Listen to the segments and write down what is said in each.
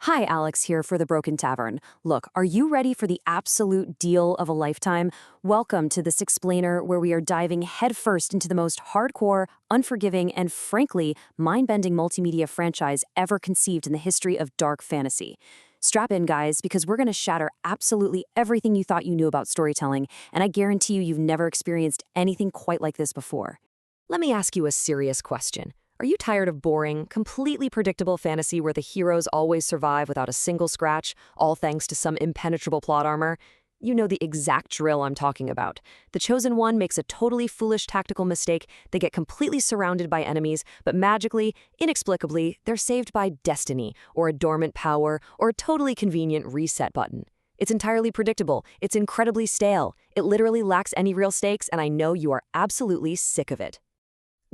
Hi, Alex here for the Broken Tavern. Look, are you ready for the absolute deal of a lifetime? Welcome to this explainer where we are diving headfirst into the most hardcore, unforgiving, and frankly, mind-bending multimedia franchise ever conceived in the history of dark fantasy. Strap in, guys, because we're going to shatter absolutely everything you thought you knew about storytelling, and I guarantee you've never experienced anything quite like this before. Let me ask you a serious question. Are you tired of boring, completely predictable fantasy where the heroes always survive without a single scratch, all thanks to some impenetrable plot armor? You know the exact drill I'm talking about. The Chosen One makes a totally foolish tactical mistake, they get completely surrounded by enemies, but magically, inexplicably, they're saved by destiny, or a dormant power, or a totally convenient reset button. It's entirely predictable, it's incredibly stale, it literally lacks any real stakes, and I know you are absolutely sick of it.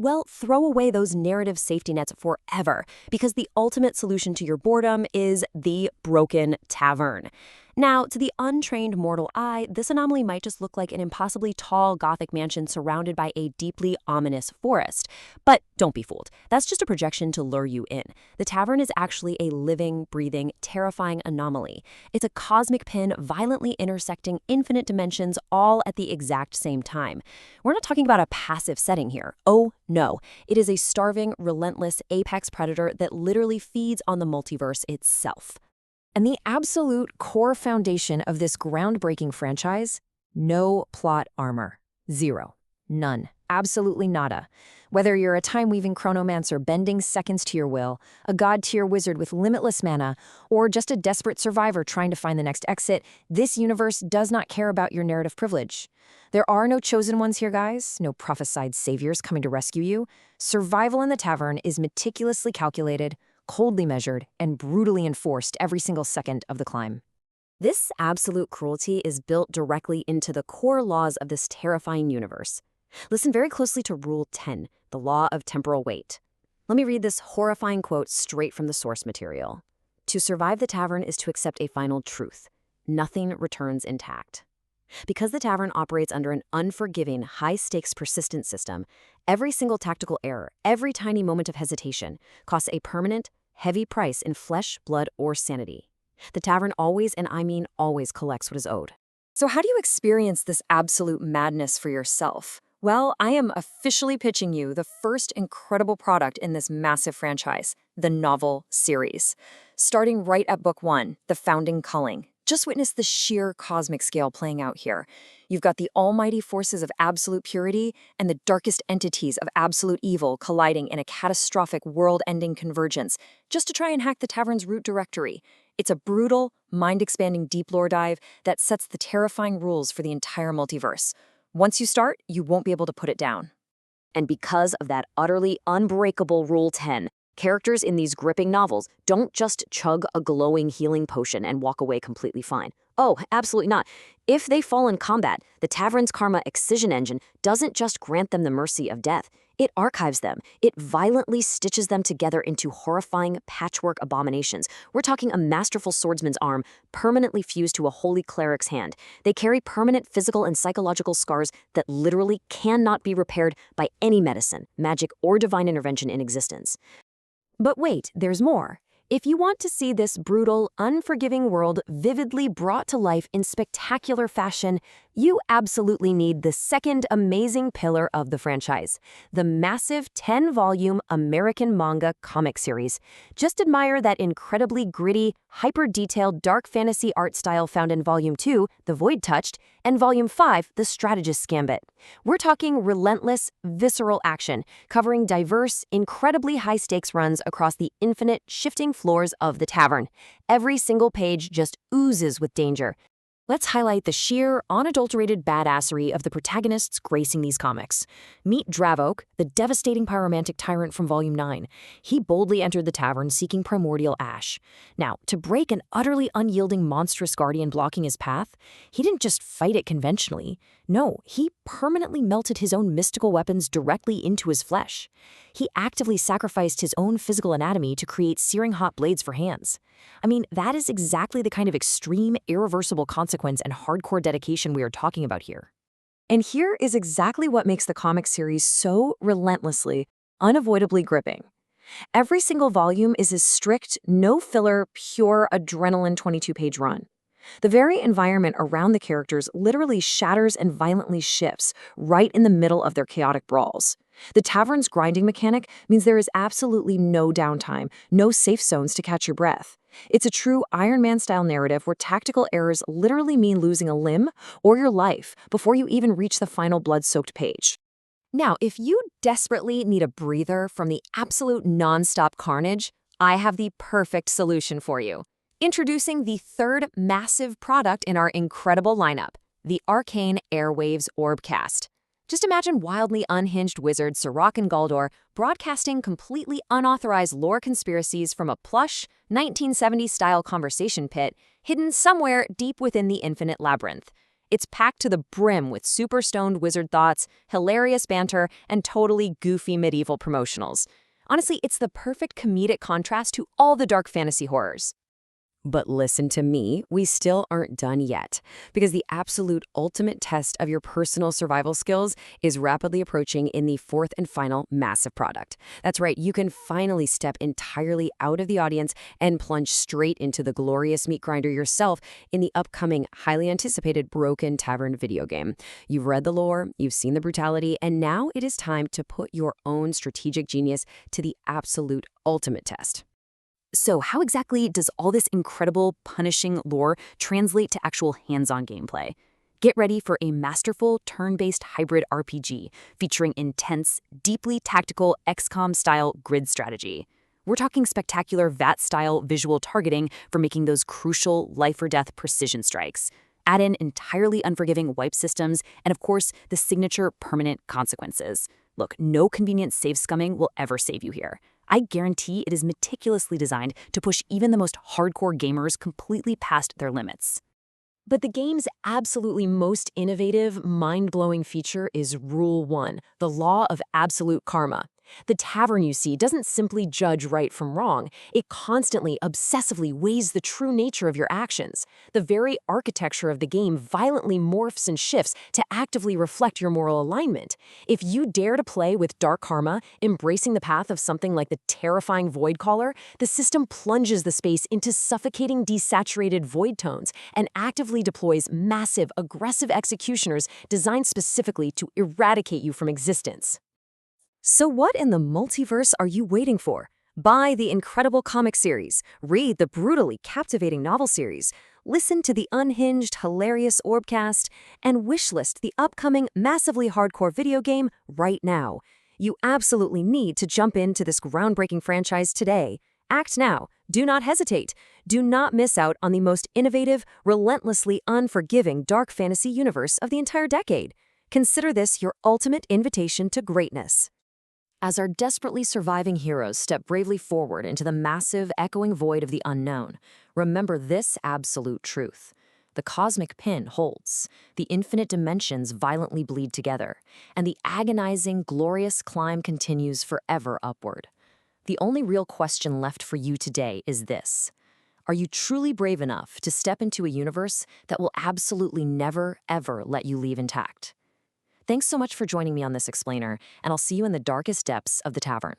Well, throw away those narrative safety nets forever, because the ultimate solution to your boredom is the Broken Tavern. Now, to the untrained mortal eye, this anomaly might just look like an impossibly tall Gothic mansion surrounded by a deeply ominous forest. But don't be fooled. That's just a projection to lure you in. The tavern is actually a living, breathing, terrifying anomaly. It's a cosmic pin violently intersecting infinite dimensions all at the exact same time. We're not talking about a passive setting here. Oh, no. It is a starving, relentless apex predator that literally feeds on the multiverse itself. And the absolute core foundation of this groundbreaking franchise? No plot armor. Zero. None. Absolutely nada. Whether you're a time-weaving chronomancer bending seconds to your will, a god-tier wizard with limitless mana, or just a desperate survivor trying to find the next exit, this universe does not care about your narrative privilege. There are no chosen ones here, guys, no prophesied saviors coming to rescue you. Survival in the tavern is meticulously calculated, coldly measured, and brutally enforced every single second of the climb. This absolute cruelty is built directly into the core laws of this terrifying universe. Listen very closely to Rule 10, the law of temporal weight. Let me read this horrifying quote straight from the source material. To survive the tavern is to accept a final truth. Nothing returns intact. Because the tavern operates under an unforgiving, high-stakes persistent system, every single tactical error, every tiny moment of hesitation, costs a permanent, heavy price in flesh, blood, or sanity. The tavern always, and I mean always, collects what is owed. So how do you experience this absolute madness for yourself? Well, I am officially pitching you the first incredible product in this massive franchise, the novel series. Starting right at book 1, The Founding Culling. Just witness the sheer cosmic scale playing out here. You've got the almighty forces of absolute purity and the darkest entities of absolute evil colliding in a catastrophic world-ending convergence just to try and hack the tavern's root directory. It's a brutal, mind-expanding deep lore dive that sets the terrifying rules for the entire multiverse. Once you start, you won't be able to put it down. And because of that utterly unbreakable Rule 10, characters in these gripping novels don't just chug a glowing healing potion and walk away completely fine. Oh, absolutely not. If they fall in combat, the Tavern's Karma Excision engine doesn't just grant them the mercy of death. It archives them. It violently stitches them together into horrifying patchwork abominations. We're talking a masterful swordsman's arm permanently fused to a holy cleric's hand. They carry permanent physical and psychological scars that literally cannot be repaired by any medicine, magic, or divine intervention in existence. But wait, there's more. If you want to see this brutal, unforgiving world vividly brought to life in spectacular fashion, you absolutely need the second amazing pillar of the franchise, the massive 10-volume American manga comic series. Just admire that incredibly gritty, hyper-detailed dark fantasy art style found in Volume 2, The Void Touched, and Volume 5, The Strategist's Gambit. We're talking relentless, visceral action, covering diverse, incredibly high-stakes runs across the infinite, shifting floors of the tavern. Every single page just oozes with danger. Let's highlight the sheer, unadulterated badassery of the protagonists gracing these comics. Meet Dravok, the devastating pyromantic tyrant from Volume 9. He boldly entered the tavern seeking primordial ash. Now, to break an utterly unyielding monstrous guardian blocking his path, he didn't just fight it conventionally. No, he permanently melted his own mystical weapons directly into his flesh. He actively sacrificed his own physical anatomy to create searing hot blades for hands. I mean, that is exactly the kind of extreme, irreversible consequence and hardcore dedication we are talking about here. And here is exactly what makes the comic series so relentlessly, unavoidably gripping. Every single volume is a strict, no filler, pure adrenaline 22-page run. The very environment around the characters literally shatters and violently shifts right in the middle of their chaotic brawls. The tavern's grinding mechanic means there is absolutely no downtime, no safe zones to catch your breath. It's a true Iron Man-style narrative where tactical errors literally mean losing a limb or your life before you even reach the final blood-soaked page. Now, if you desperately need a breather from the absolute nonstop carnage, I have the perfect solution for you. Introducing the third massive product in our incredible lineup, the Arcane Airwaves Orbcast. Just imagine wildly unhinged wizard Sirach and Galdor broadcasting completely unauthorized lore conspiracies from a plush, 1970s-style conversation pit hidden somewhere deep within the Infinite Labyrinth. It's packed to the brim with super stoned wizard thoughts, hilarious banter, and totally goofy medieval promotionals. Honestly, it's the perfect comedic contrast to all the dark fantasy horrors. But listen to me, we still aren't done yet, because the absolute ultimate test of your personal survival skills is rapidly approaching in the fourth and final massive product. That's right, you can finally step entirely out of the audience and plunge straight into the glorious meat grinder yourself in the upcoming, highly anticipated Broken Tavern video game. You've read the lore, you've seen the brutality, and now it is time to put your own strategic genius to the absolute ultimate test. So how exactly does all this incredible, punishing lore translate to actual hands-on gameplay? Get ready for a masterful, turn-based hybrid RPG featuring intense, deeply tactical XCOM-style grid strategy. We're talking spectacular VAT-style visual targeting for making those crucial life-or-death precision strikes. Add in entirely unforgiving wipe systems, and of course, the signature permanent consequences. Look, no convenient save scumming will ever save you here. I guarantee it is meticulously designed to push even the most hardcore gamers completely past their limits. But the game's absolutely most innovative, mind-blowing feature is Rule 1, the law of absolute karma. The tavern, you see, doesn't simply judge right from wrong. It constantly, obsessively weighs the true nature of your actions. The very architecture of the game violently morphs and shifts to actively reflect your moral alignment. If you dare to play with dark karma, embracing the path of something like the terrifying Void Caller, the system plunges the space into suffocating, desaturated void tones and actively deploys massive, aggressive executioners designed specifically to eradicate you from existence. So what in the multiverse are you waiting for? Buy the incredible comic series, read the brutally captivating novel series, listen to the unhinged, hilarious Orbcast, and wishlist the upcoming massively hardcore video game right now. You absolutely need to jump into this groundbreaking franchise today. Act now. Do not hesitate. Do not miss out on the most innovative, relentlessly unforgiving dark fantasy universe of the entire decade. Consider this your ultimate invitation to greatness. As our desperately surviving heroes step bravely forward into the massive, echoing void of the unknown, remember this absolute truth. The cosmic pin holds, the infinite dimensions violently bleed together, and the agonizing, glorious climb continues forever upward. The only real question left for you today is this. Are you truly brave enough to step into a universe that will absolutely never, ever let you leave intact? Thanks so much for joining me on this explainer, and I'll see you in the darkest depths of the tavern.